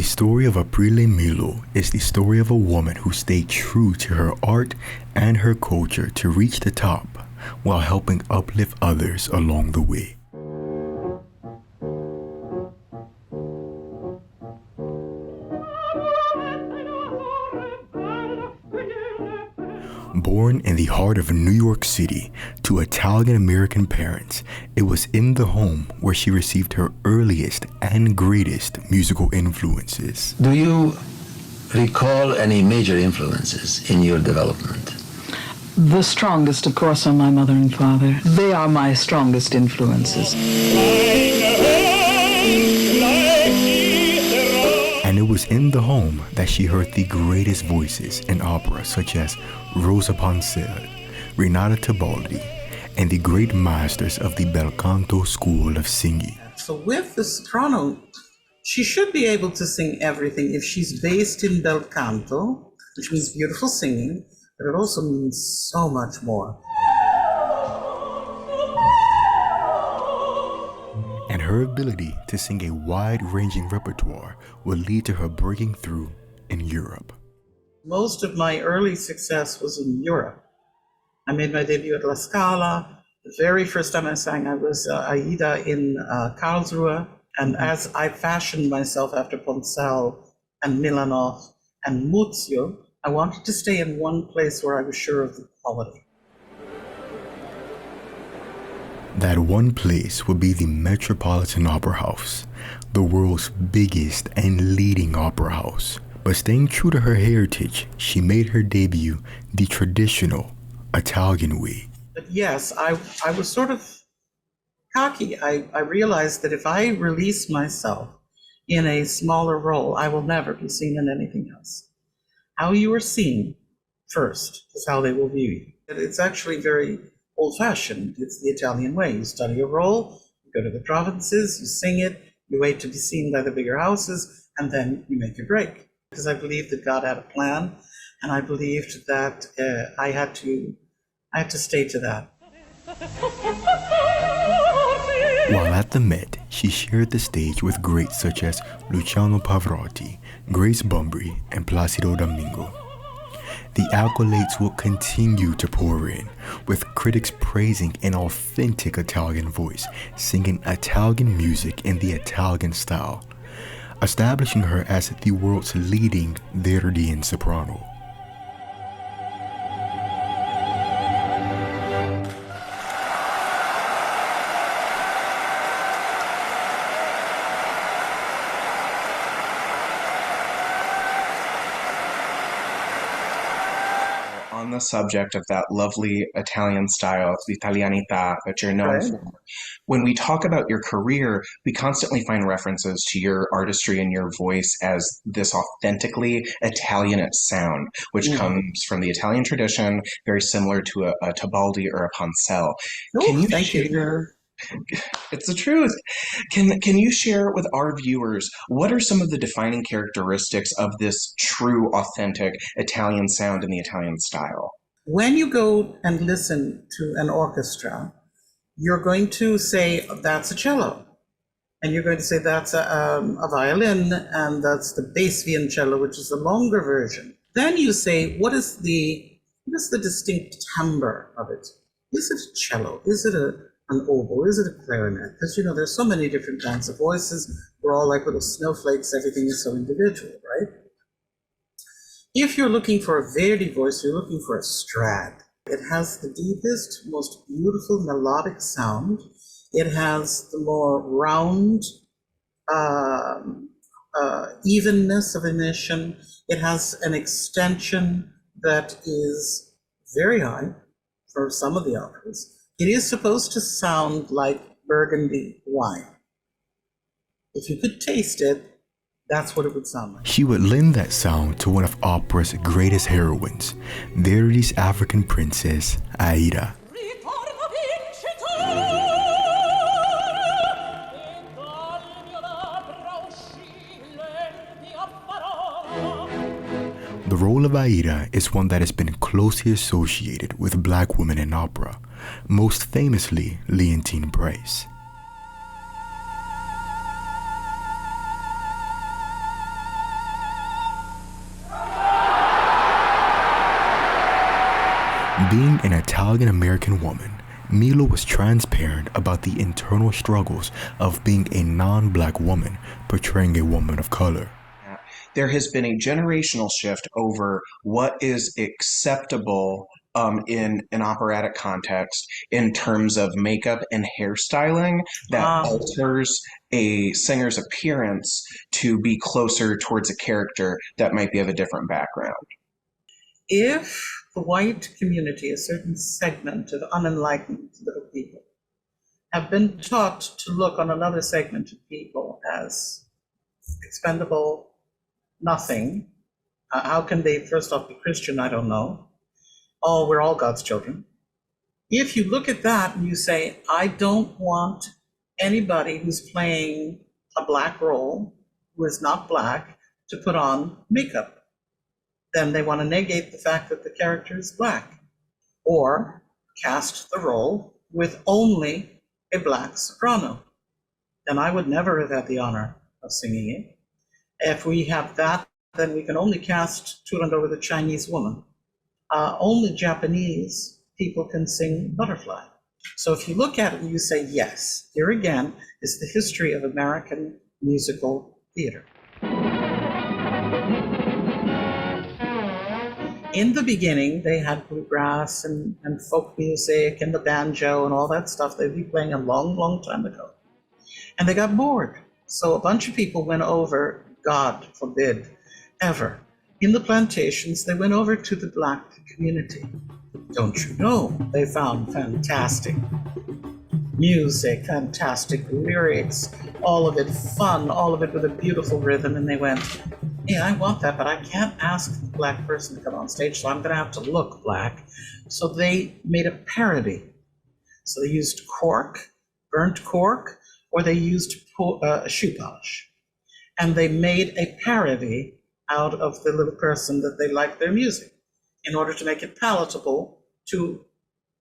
The story of Aprile Millo is the story of a woman who stayed true to her art and her culture to reach the top while helping uplift others along the way. Born in the heart of New York City to Italian-American parents, it was in the home where she received her earliest and greatest musical influences. Do you recall any major influences in your development? The strongest, of course, are my mother and father. They are my strongest influences. And it was in the home that she heard the greatest voices in opera, such as Rosa Pansel, Renata Tebaldi, and the great masters of the bel canto school of singing. So with the soprano, she should be able to sing everything if she's based in bel canto, which means beautiful singing, but it also means so much more. And her ability to sing a wide-ranging repertoire will lead to her breaking through in Europe. Most of my early success was in Europe. I made my debut at La Scala. The very first time I sang, I was Aida in Karlsruhe. And as I fashioned myself after Ponsel and Milanov and Muzio, I wanted to stay in one place where I was sure of the quality. That one place would be the Metropolitan Opera House, the world's biggest and leading opera house. But staying true to her heritage, she made her debut the traditional Italian way. But yes, I was sort of cocky. I realized that if I release myself in a smaller role, I will never be seen in anything else. How you are seen first is how they will view you. It's actually very old-fashioned. It's the Italian way. You study a role, you go to the provinces, you sing it, you wait to be seen by the bigger houses, and then you make your break. Because I believed that God had a plan, and I believed that I had to stay to that. While at the Met, she shared the stage with greats such as Luciano Pavarotti, Grace Bumbry, and Placido Domingo. The accolades will continue to pour in, with critics praising an authentic Italian voice, singing Italian music in the Italian style, establishing her as the world's leading Verdian soprano. On the subject of that lovely Italian style, the Italianità that you're known for, when we talk about your career, we constantly find references to your artistry and your voice as this authentically Italianate sound, which comes from the Italian tradition, very similar to a Tebaldi or a Ponsel. Can you share? It's the truth. Can you share with our viewers what are some of the defining characteristics of this true, authentic Italian sound in the Italian style? When you go and listen to an orchestra, you're going to say, that's a cello. And you're going to say, that's a violin, and that's the bass violoncello, which is the longer version. Then you say, what is the distinct timbre of it? Is it a cello? Is it an oboe? Is it a clarinet? Because, there's so many different kinds of voices. We're all like little snowflakes. Everything is so individual, right? If you're looking for a Verdi voice, you're looking for a Strad. It has the deepest, most beautiful melodic sound. It has the more round evenness of emission. It has an extension that is very high for some of the operas. It is supposed to sound like Burgundy wine. If you could taste it, that's what it would sound like. She would lend that sound to one of opera's greatest heroines, Verdi's African princess, Aida. The role of Aida is one that has been closely associated with Black women in opera, most famously Leontine Price. Being an Italian-American woman, Milo was transparent about the internal struggles of being a non-black woman portraying a woman of color. There has been a generational shift over what is acceptable in an operatic context in terms of makeup and hairstyling that alters a singer's appearance to be closer towards a character that might be of a different background. If the white community, a certain segment of unenlightened little people, have been taught to look on another segment of people as expendable, nothing. How can they, first off, be Christian? I don't know. Oh, we're all God's children. If you look at that and you say, I don't want anybody who's playing a black role, who is not black, to put on makeup, then they want to negate the fact that the character is black, or cast the role with only a black soprano. Then I would never have had the honor of singing it. If we have that, then we can only cast Turandot with a Chinese woman. Only Japanese people can sing Butterfly. So if you look at it and you say, yes, here again is the history of American musical theater. In the beginning, they had bluegrass and folk music and the banjo and all that stuff they'd be playing a long, long time ago. And they got bored. So a bunch of people went over, God forbid, ever. In the plantations, they went over to the black community. Don't you know, they found fantastic music, fantastic lyrics, all of it fun, all of it with a beautiful rhythm, and they went, hey, I want that, but I can't ask the black person to come on stage, so I'm going to have to look black. So they made a parody. So they used cork, burnt cork, or they used shoe polish. And they made a parody out of the little person that they liked their music in order to make it palatable to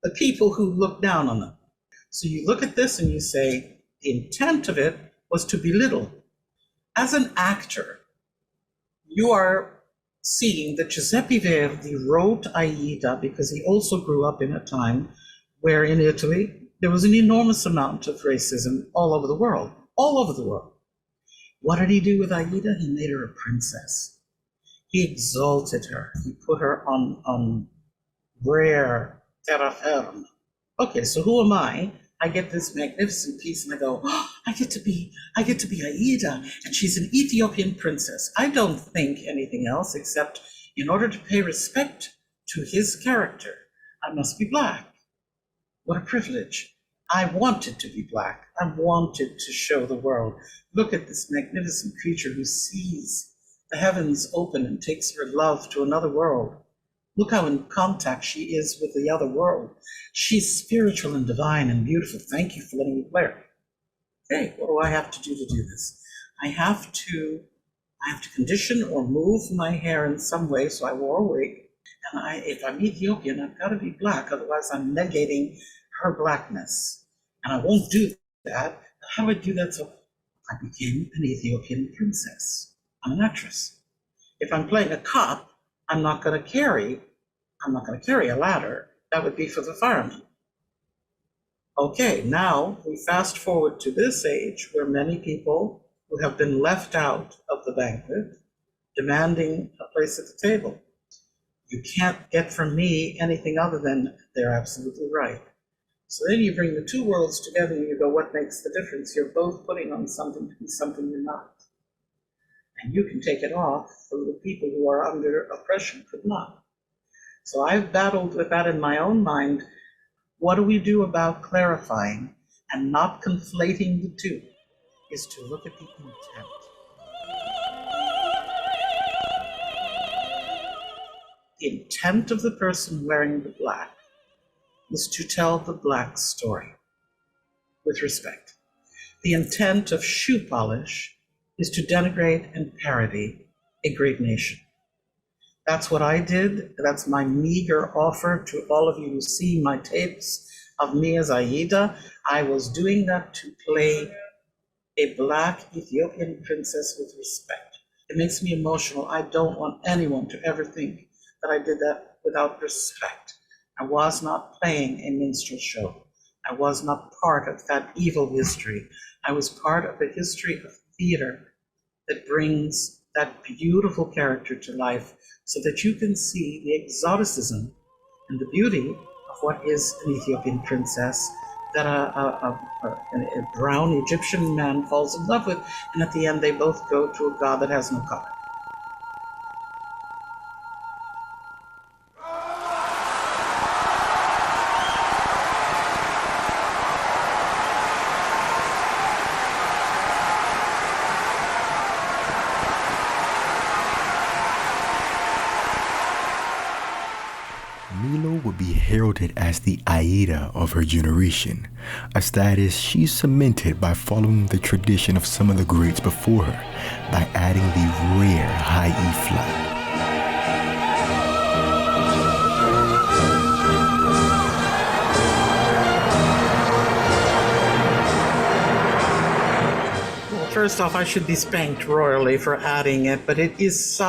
the people who look down on them. So you look at this and you say, the intent of it was to belittle. As an actor, you are seeing that Giuseppe Verdi wrote Aida because he also grew up in a time where in Italy there was an enormous amount of racism all over the world, all over the world. What did he do with Aida? He made her a princess. He exalted her. He put her on rare terra firma. Okay, so who am I? I get this magnificent piece and I go, oh, I get to be Aida, and she's an Ethiopian princess. I don't think anything else except in order to pay respect to his character, I must be black. What a privilege. I wanted to be black. I wanted to show the world. Look at this magnificent creature who sees the heavens open and takes her love to another world. Look how in contact she is with the other world. She's spiritual and divine and beautiful. Thank you for letting me play her. Okay, what do I have to do this? I have to condition or move my hair in some way, so I wore a wig. And if I'm Ethiopian, I've got to be black, otherwise I'm negating her blackness. And I won't do that. How do I do that? So I became an Ethiopian princess. I'm an actress. If I'm playing a cop, I'm not going to carry a ladder. That would be for the firemen. Okay, now we fast forward to this age where many people who have been left out of the banquet demanding a place at the table. You can't get from me anything other than they're absolutely right. So then you bring the two worlds together and you go, what makes the difference? You're both putting on something to be something you're not. And you can take it off, the people who are under oppression could not. So I've battled with that in my own mind. What do we do about clarifying and not conflating the two? Is to look at the intent. The intent of the person wearing the black is to tell the black story with respect. The intent of shoe polish is to denigrate and parody a great nation. That's what I did. That's my meager offer to all of you who see my tapes of me as Aida. I was doing that to play a black Ethiopian princess with respect. It makes me emotional. I don't want anyone to ever think that I did that without respect. I was not playing a minstrel show. I was not part of that evil history. I was part of a history of theater that brings that beautiful character to life so that you can see the exoticism and the beauty of what is an Ethiopian princess that a brown Egyptian man falls in love with, and at the end they both go to a god that has no color. Milo would be heralded as the Aida of her generation, a status she cemented by following the tradition of some of the greats before her by adding the rare high E flat. First off, I should be spanked royally for adding it, but it is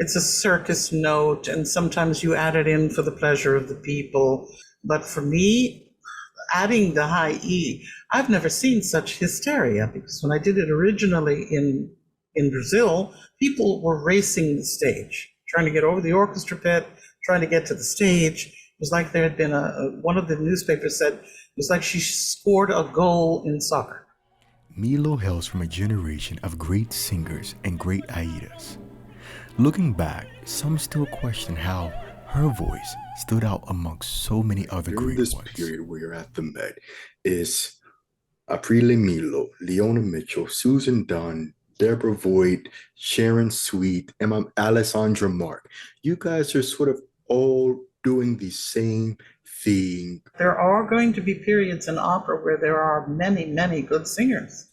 it's a circus note, and sometimes you add it in for the pleasure of the people. But for me, adding the high E, I've never seen such hysteria, because when I did it originally in Brazil, people were racing the stage, trying to get over the orchestra pit, trying to get to the stage. It was like there had been one of the newspapers said, it was like she scored a goal in soccer. Milo hails from a generation of great singers and great Aidas. Looking back, some still question how her voice stood out amongst so many other During great this ones. period where you're at the Met is Aprile Millo, Leona Mitchell, Susan Dunn, Deborah Voigt, Sharon Sweet, and Alessandra Mark. You guys are sort of all doing the same thing. There are going to be periods in opera where there are many, many good singers.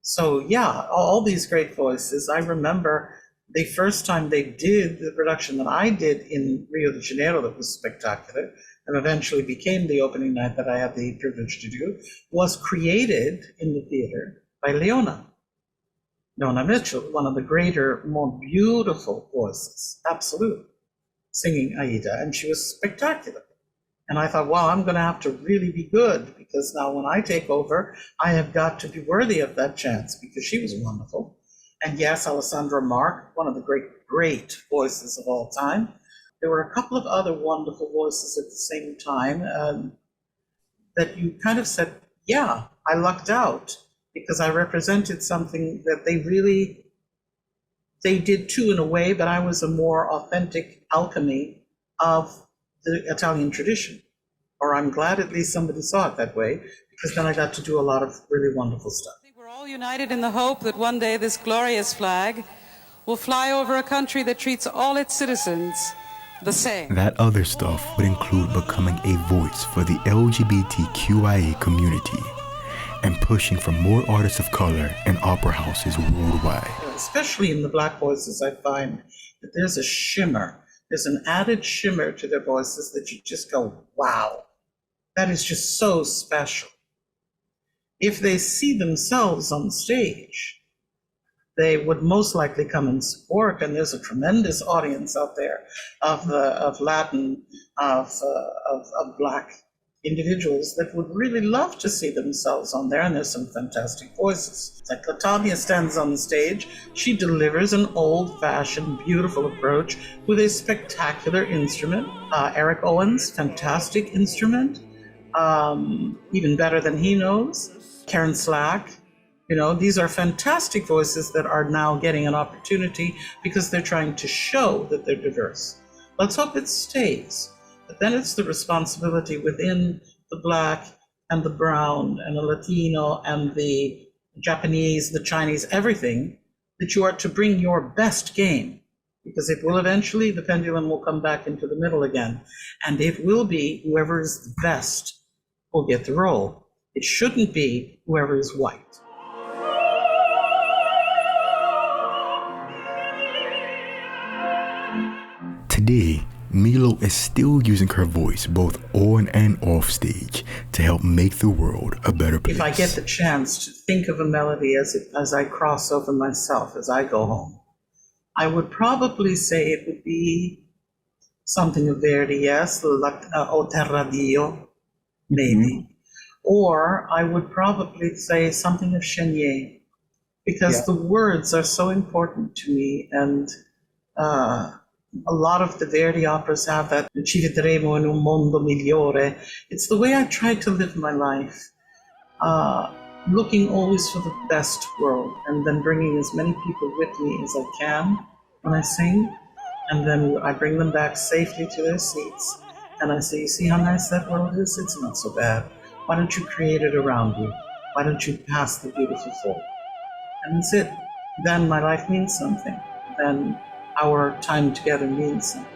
So yeah, all these great voices. I remember the first time they did the production that I did in Rio de Janeiro that was spectacular and eventually became the opening night that I had the privilege to do, was created in the theater by Leona Mitchell, one of the greater, more beautiful voices, absolute, singing Aida, and she was spectacular. And I thought, wow, I'm going to have to really be good, because now when I take over, I have got to be worthy of that chance, because she was wonderful. And yes, Alessandra Mark, one of the great voices of all time. There were a couple of other wonderful voices at the same time that you kind of said, yeah, I lucked out, because I represented something that they did too in a way, but I was a more authentic alchemy of the Italian tradition. Or I'm glad at least somebody saw it that way, because then I got to do a lot of really wonderful stuff. I think we're all united in the hope that one day this glorious flag will fly over a country that treats all its citizens the same. That other stuff would include becoming a voice for the LGBTQIA community and pushing for more artists of color in opera houses worldwide. Especially in the Black voices, I find that there's a shimmer. There's an added shimmer to their voices that you just go, wow, that is just so special. If they see themselves on stage, they would most likely come and support, and there's a tremendous audience out there of Latin, of Black individuals that would really love to see themselves on there, and there's some fantastic voices. Like Latavia stands on the stage, she delivers an old-fashioned, beautiful approach with a spectacular instrument. Eric Owens, fantastic instrument, even better than he knows. Karen Slack, these are fantastic voices that are now getting an opportunity because they're trying to show that they're diverse. Let's hope it stays. But then it's the responsibility within the Black and the brown and the Latino and the Japanese, the Chinese, everything, that you are to bring your best game, because it will eventually, the pendulum will come back into the middle again. And it will be whoever is the best will get the role. It shouldn't be whoever is white. Today, Milo is still using her voice both on and off stage to help make the world a better place. If I get the chance to think of a melody as I cross over myself, as I go home, I would probably say it would be something of Verdi, yes, O Terra Dio, maybe. Or I would probably say something of Chenier, because the words are so important to me, and a lot of the Verdi operas have that, ci vedremo in un mondo migliore. It's the way I try to live my life, looking always for the best world, and then bringing as many people with me as I can when I sing, and then I bring them back safely to their seats, and I say, you see how nice that world is? It's not so bad. Why don't you create it around you? Why don't you pass the beautiful folk? And that's it. Then my life means something. Then our time together means something.